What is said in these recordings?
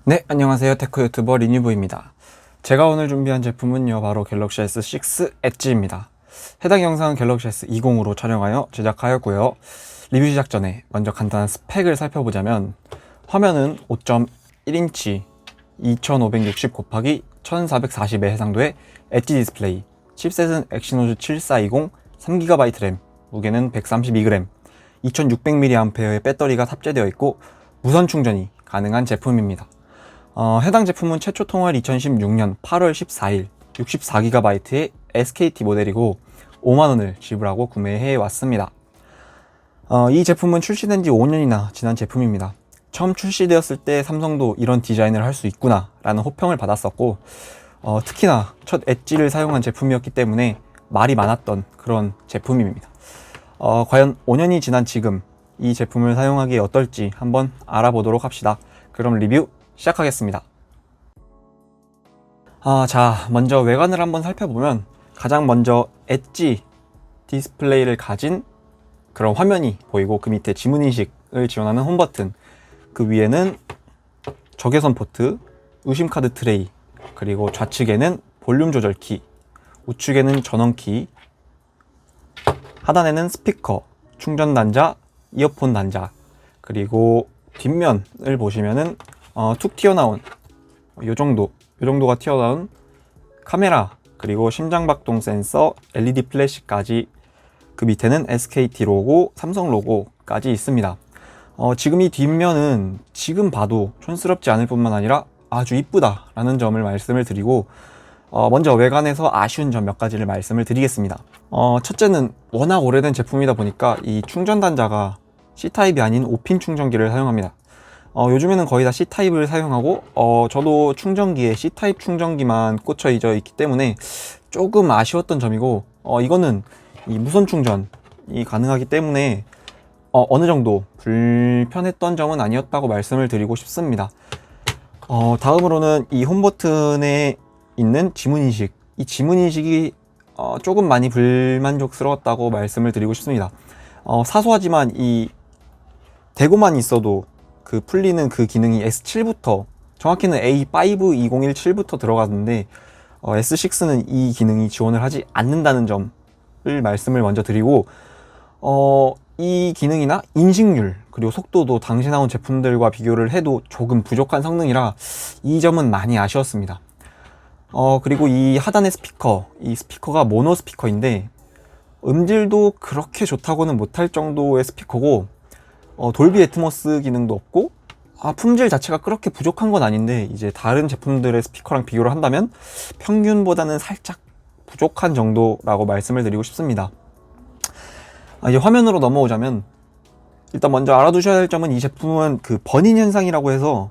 네, 안녕하세요. 테크 유튜버 리뉴브입니다. 제가 오늘 준비한 제품은요, 바로 갤럭시 S6 엣지입니다. 해당 영상은 갤럭시 S20으로 촬영하여 제작하였고요. 리뷰 시작 전에 먼저 간단한 스펙을 살펴보자면, 화면은 5.1인치 2560×1440의 해상도의 엣지 디스플레이, 칩셋은 엑시노스 7420 3GB 램, 무게는 132g, 2600mAh의 배터리가 탑재되어 있고 무선 충전이 가능한 제품입니다. 해당 제품은 최초 통화일 2016년 8월 14일 64GB의 SKT 모델이고 5만원을 지불하고 구매해 왔습니다. 이 제품은 출시된 지 5년이나 지난 제품입니다. 처음 출시되었을 때 삼성도 이런 디자인을 할 수 있구나 라는 호평을 받았었고, 특히나 첫 엣지를 사용한 제품이었기 때문에 말이 많았던 그런 제품입니다. 과연 5년이 지난 지금 이 제품을 사용하기에 어떨지 한번 알아보도록 합시다. 그럼 리뷰 시작하겠습니다. 자, 먼저 외관을 한번 살펴보면 가장 먼저 엣지 디스플레이를 가진 그런 화면이 보이고, 그 밑에 지문인식을 지원하는 홈 버튼, 그 위에는 적외선 포트, 유심카드 트레이, 그리고 좌측에는 볼륨 조절 키, 우측에는 전원 키, 하단에는 스피커, 충전 단자, 이어폰 단자, 그리고 뒷면을 보시면은 툭 튀어나온 요 정도가 튀어나온 카메라, 그리고 심장박동 센서, LED 플래시까지, 그 밑에는 SKT 로고, 삼성 로고까지 있습니다. 지금 이 뒷면은 지금 봐도 촌스럽지 않을 뿐만 아니라 아주 이쁘다 라는 점을 말씀을 드리고, 먼저 외관에서 아쉬운 점 몇 가지를 말씀을 드리겠습니다. 첫째는 워낙 오래된 제품이다 보니까 이 충전 단자가 C타입이 아닌 5핀 충전기를 사용합니다. 요즘에는 거의 다 C타입을 사용하고, 저도 충전기에 C타입 충전기만 꽂혀 있기 때문에 조금 아쉬웠던 점이고, 이거는 이 무선 충전이 가능하기 때문에 어느 정도 불편했던 점은 아니었다고 말씀을 드리고 싶습니다. 다음으로는 이 홈 버튼에 있는 지문인식, 이 지문인식이 조금 많이 불만족스러웠다고 말씀을 드리고 싶습니다. 사소하지만 이 대고만 있어도 그 풀리는 그 기능이 S7부터, 정확히는 A5201-7부터 들어갔는데 S6는 이 기능이 지원을 하지 않는다는 점을 말씀을 먼저 드리고, 이 기능이나 인식률, 그리고 속도도 당시 나온 제품들과 비교를 해도 조금 부족한 성능이라 이 점은 많이 아쉬웠습니다. 그리고 이 하단의 스피커, 이 스피커가 모노 스피커인데 음질도 그렇게 좋다고는 못할 정도의 스피커고, 돌비 애트모스 기능도 없고, 품질 자체가 그렇게 부족한 건 아닌데 이제 다른 제품들의 스피커랑 비교를 한다면 평균보다는 살짝 부족한 정도라고 말씀을 드리고 싶습니다. 이제 화면으로 넘어오자면, 일단 먼저 알아두셔야 할 점은 이 제품은 그 버닝 현상이라고 해서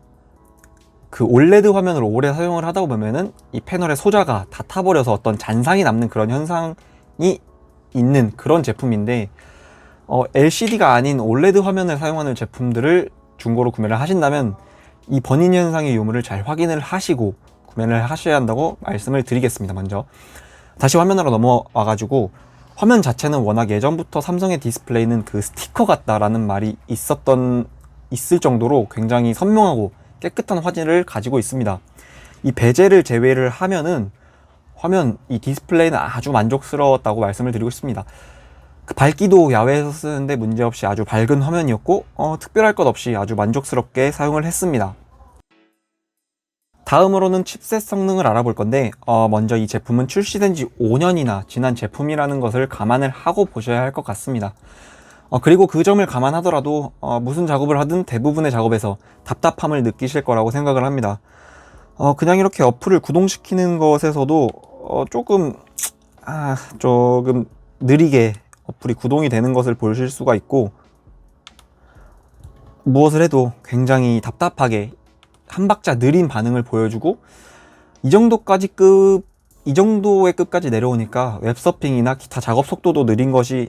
그 OLED 화면을 오래 사용을 하다 보면은 이 패널의 소자가 다 타버려서 어떤 잔상이 남는 그런 현상이 있는 그런 제품인데, LCD가 아닌 OLED 화면을 사용하는 제품들을 중고로 구매를 하신다면 이 버닝 현상의 유무를 잘 확인을 하시고 구매를 하셔야 한다고 말씀을 드리겠습니다. 먼저 다시 화면으로 넘어와 가지고, 화면 자체는 워낙 예전부터 삼성의 디스플레이는 그 스티커 같다라는 말이 있을 정도로 굉장히 선명하고 깨끗한 화질을 가지고 있습니다. 이 베젤을 제외를 하면은 화면, 이 디스플레이는 아주 만족스러웠다고 말씀을 드리고 싶습니다. 그 밝기도 야외에서 쓰는데 문제없이 아주 밝은 화면이었고, 특별할 것 없이 아주 만족스럽게 사용을 했습니다. 다음으로는 칩셋 성능을 알아볼 건데, 먼저 이 제품은 출시된 지 5년이나 지난 제품이라는 것을 감안을 하고 보셔야 할 것 같습니다. 그리고 그 점을 감안하더라도 무슨 작업을 하든 대부분의 작업에서 답답함을 느끼실 거라고 생각을 합니다. 그냥 이렇게 어플을 구동시키는 것에서도 조금 느리게 어플이 구동이 되는 것을 보실 수가 있고, 무엇을 해도 굉장히 답답하게 한 박자 느린 반응을 보여주고, 이 정도의 급까지 내려오니까 웹서핑이나 기타 작업 속도도 느린 것이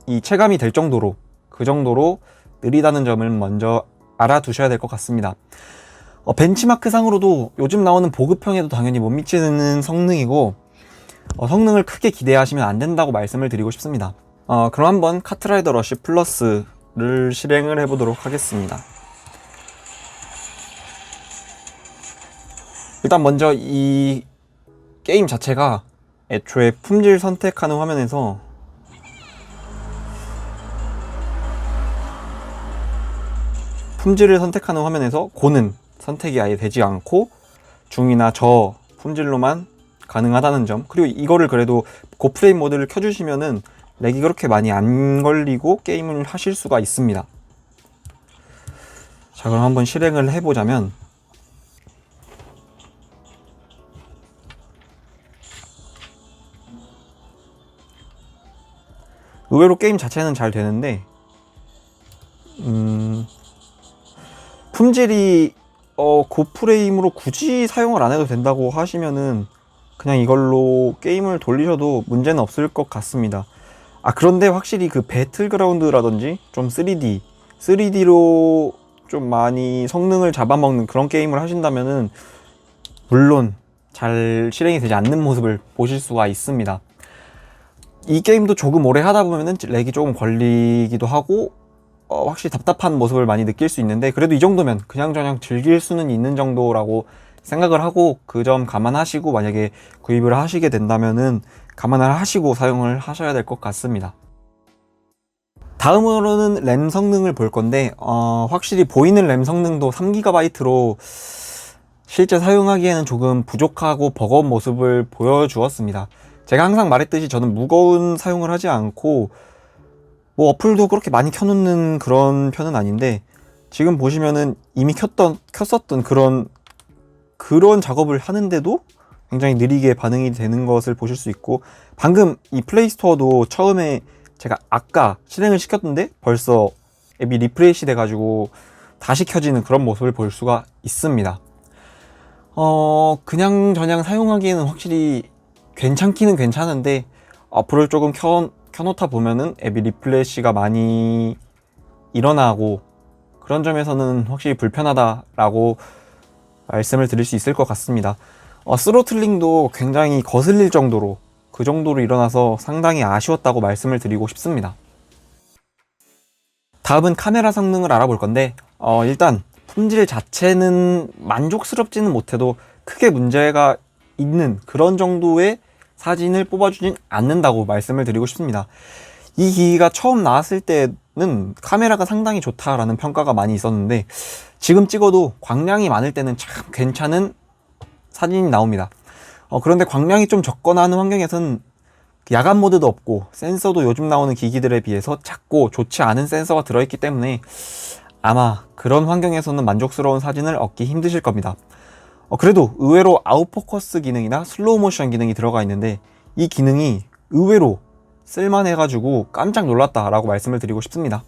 이 체감이 될 정도로, 그 정도로 느리다는 점을 먼저 알아두셔야 될 것 같습니다. 벤치마크 상으로도 요즘 나오는 보급형에도 당연히 못 미치는 성능이고, 성능을 크게 기대하시면 안 된다고 말씀을 드리고 싶습니다. 그럼 한번 카트라이더 러쉬 플러스를 실행을 해보도록 하겠습니다. 일단 먼저 이 게임 자체가 애초에 품질 선택하는 화면에서 품질을 선택하는 화면에서 고는 선택이 아예 되지 않고 중이나 저 품질로만 가능하다는 점, 그리고 이거를 그래도 고프레임 모드를 켜주시면은 렉이 그렇게 많이 안 걸리고 게임을 하실 수가 있습니다. 자, 그럼 한번 실행을 해보자면, 의외로 게임 자체는 잘 되는데 품질이 고프레임으로 굳이 사용을 안 해도 된다고 하시면은 그냥 이걸로 게임을 돌리셔도 문제는 없을 것 같습니다. 그런데 확실히 그 배틀그라운드라든지 좀 3D로 좀 많이 성능을 잡아먹는 그런 게임을 하신다면은 물론 잘 실행이 되지 않는 모습을 보실 수가 있습니다. 이 게임도 조금 오래 하다 보면은 렉이 조금 걸리기도 하고 확실히 답답한 모습을 많이 느낄 수 있는데, 그래도 이 정도면 그냥저냥 즐길 수는 있는 정도라고 생각을 하고 그 점 감안하시고 만약에 구입을 하시게 된다면은 감안을 하시고 사용을 하셔야 될 것 같습니다. 다음으로는 램 성능을 볼 건데 확실히 보이는 램 성능도 3GB로 실제 사용하기에는 조금 부족하고 버거운 모습을 보여주었습니다. 제가 항상 말했듯이 저는 무거운 사용을 하지 않고 뭐 어플도 그렇게 많이 켜놓는 그런 편은 아닌데, 지금 보시면은 이미 켰었던 그런 작업을 하는데도 굉장히 느리게 반응이 되는 것을 보실 수 있고, 방금 이 플레이스토어도 처음에 제가 아까 실행을 시켰는데 벌써 앱이 리프레시 돼가지고 다시 켜지는 그런 모습을 볼 수가 있습니다. 그냥 사용하기에는 확실히 괜찮기는 괜찮은데, 어플을 조금 켜놓다 보면은 앱이 리플래시가 많이 일어나고 그런 점에서는 확실히 불편하다라고 말씀을 드릴 수 있을 것 같습니다. 스로틀링도 굉장히 거슬릴 정도로 그 정도로 일어나서 상당히 아쉬웠다고 말씀을 드리고 싶습니다. 다음은 카메라 성능을 알아볼 건데 일단 품질 자체는 만족스럽지는 못해도 크게 문제가 있는 그런 정도의 사진을 뽑아주진 않는다고 말씀을 드리고 싶습니다. 이 기기가 처음 나왔을 때는 카메라가 상당히 좋다라는 평가가 많이 있었는데, 지금 찍어도 광량이 많을 때는 참 괜찮은 사진이 나옵니다. 그런데 광량이 좀 적거나 하는 환경에서는 야간 모드도 없고 센서도 요즘 나오는 기기들에 비해서 작고 좋지 않은 센서가 들어있기 때문에 아마 그런 환경에서는 만족스러운 사진을 얻기 힘드실 겁니다. 그래도 의외로 아웃포커스 기능이나 슬로우 모션 기능이 들어가 있는데, 이 기능이 의외로 쓸만해가지고 깜짝 놀랐다라고 말씀을 드리고 싶습니다.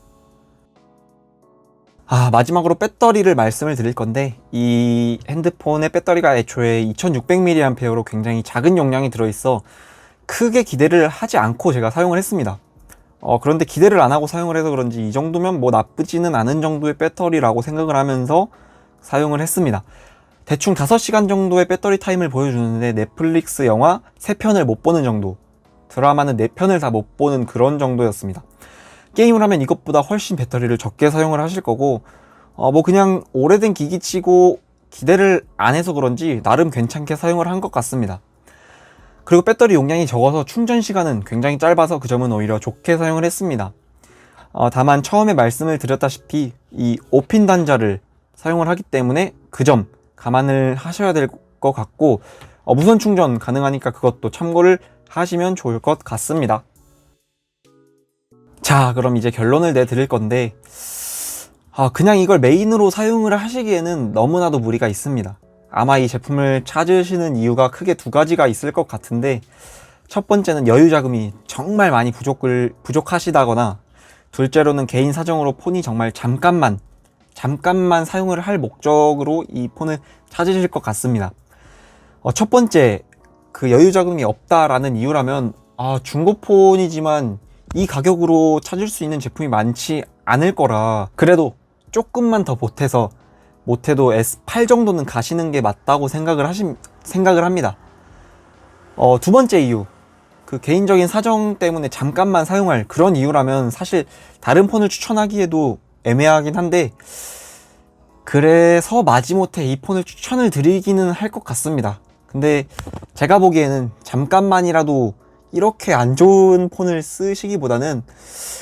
마지막으로 배터리를 말씀을 드릴 건데, 이 핸드폰의 배터리가 애초에 2600mAh로 굉장히 작은 용량이 들어있어 크게 기대를 하지 않고 제가 사용을 했습니다. 그런데 기대를 안 하고 사용을 해서 그런지 이 정도면 뭐 나쁘지는 않은 정도의 배터리라고 생각을 하면서 사용을 했습니다. 대충 5시간 정도의 배터리 타임을 보여주는데 넷플릭스 영화 3편을 못 보는 정도, 드라마는 4편을 다 못 보는 그런 정도였습니다. 게임을 하면 이것보다 훨씬 배터리를 적게 사용을 하실 거고, 뭐 그냥 오래된 기기치고 기대를 안 해서 그런지 나름 괜찮게 사용을 한 것 같습니다. 그리고 배터리 용량이 적어서 충전 시간은 굉장히 짧아서 그 점은 오히려 좋게 사용을 했습니다. 다만 처음에 말씀을 드렸다시피 이 5핀 단자를 사용을 하기 때문에 그 점 감안을 하셔야 될 것 같고, 무선 충전 가능하니까 그것도 참고를 하시면 좋을 것 같습니다. 자, 그럼 이제 결론을 내드릴 건데, 그냥 이걸 메인으로 사용을 하시기에는 너무나도 무리가 있습니다. 아마 이 제품을 찾으시는 이유가 크게 2가지가 있을 것 같은데, 첫 번째는 여유 자금이 정말 많이 부족하시다거나, 둘째로는 개인 사정으로 폰이 정말 잠깐만 사용을 할 목적으로 이 폰을 찾으실 것 같습니다. 첫 번째, 그 여유 자금이 없다라는 이유라면 중고폰이지만 이 가격으로 찾을 수 있는 제품이 많지 않을 거라, 그래도 조금만 더 못해도 S8 정도는 가시는 게 맞다고 생각을 합니다. 두 번째 이유, 그 개인적인 사정 때문에 잠깐만 사용할 그런 이유라면 사실 다른 폰을 추천하기에도 애매하긴 한데, 그래서 마지못해 이 폰을 추천을 드리기는 할 것 같습니다. 근데 제가 보기에는 잠깐만이라도 이렇게 안 좋은 폰을 쓰시기보다는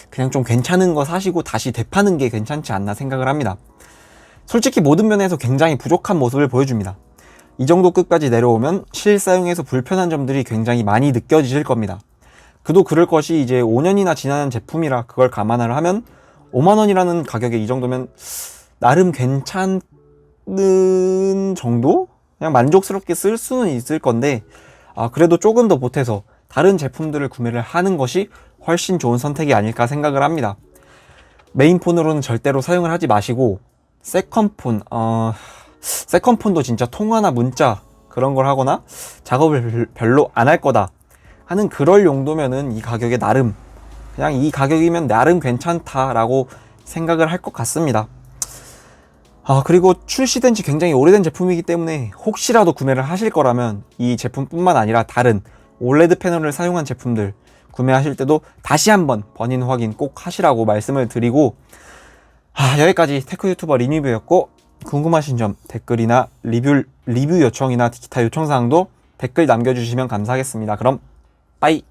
그냥 좀 괜찮은 거 사시고 다시 되파는 게 괜찮지 않나 생각을 합니다. 솔직히 모든 면에서 굉장히 부족한 모습을 보여줍니다. 이 정도 끝까지 내려오면 실사용에서 불편한 점들이 굉장히 많이 느껴지실 겁니다. 그도 그럴 것이 이제 5년이나 지난 제품이라 그걸 감안을 하면 5만원이라는 가격에 이 정도면 나름 괜찮은 정도? 그냥 만족스럽게 쓸 수는 있을 건데 그래도 조금 더 보태서 다른 제품들을 구매를 하는 것이 훨씬 좋은 선택이 아닐까 생각을 합니다. 메인폰으로는 절대로 사용을 하지 마시고 세컨폰도 진짜 통화나 문자 그런 걸 하거나 작업을 별로 안 할 거다 하는 그럴 용도면은 이 가격에 나름 그냥 이 가격이면 나름 괜찮다라고 생각을 할 것 같습니다. 그리고 출시된 지 굉장히 오래된 제품이기 때문에 혹시라도 구매를 하실 거라면 이 제품뿐만 아니라 다른 올레드 패널을 사용한 제품들 구매하실 때도 다시 한번 번인 확인 꼭 하시라고 말씀을 드리고 여기까지 테크 유튜버 리니뷰였고 궁금하신 점 댓글이나 리뷰 요청이나 기타 요청사항도 댓글 남겨주시면 감사하겠습니다. 그럼 빠이.